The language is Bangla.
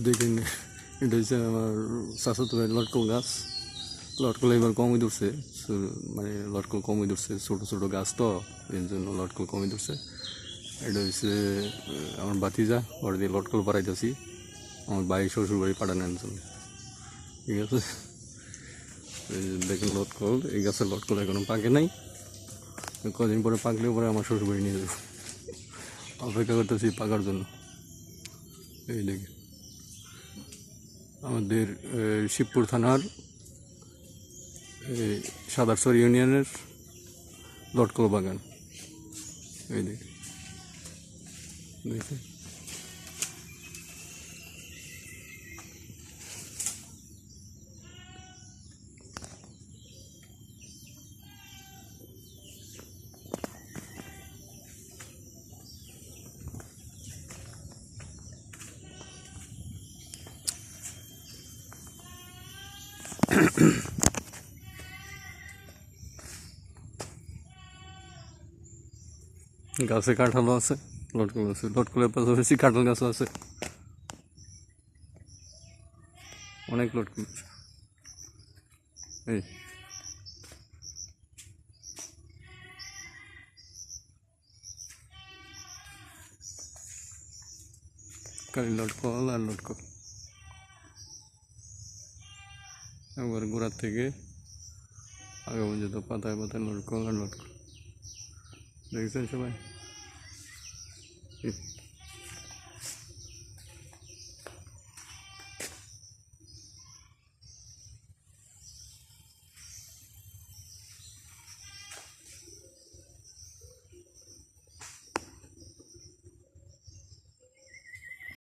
দেখেন, এটা হচ্ছে আমার চাচাতো ভাই লটকল গাছ। লটকল এবার কমই ধরছে, মানে লটকল কমই ধরছে, ছোটো ছোটো গাছ তো এর জন্য লটকল কমই ধরছে। এটা হচ্ছে আমার বাতিজা, ওর দিয়ে লটকল পাড়াইতেছি আমার ভাই শ্বশুর বাড়ি পাঠানোর জন্য। ঠিক আছে, দেখেন লটকল, এই গাছের লটকল এখনো পাকে নাই, কদিন পরে পাকলেও পরে আমার শ্বশুর বাড়ি নিয়ে যাবো। অপেক্ষা করতেছি পাকার জন্য। এই দেখে আমাদের শিবপুর থানার সাদারচর ইউনিয়নের লটকল বাগান। এই দেখে দেখে গাছে কাঁঠালও আছে, লটকল আছে, লটকলের পাশাপাশি কাঁঠাল গাছও আছে, অনেক লটকল আছে। এই কালি লটকল আর লটকল, একবার গোড়ার থেকে আগে পর্যন্ত পাতায় পাতায় লটকল আর লটকল। দেখছেন সবাই?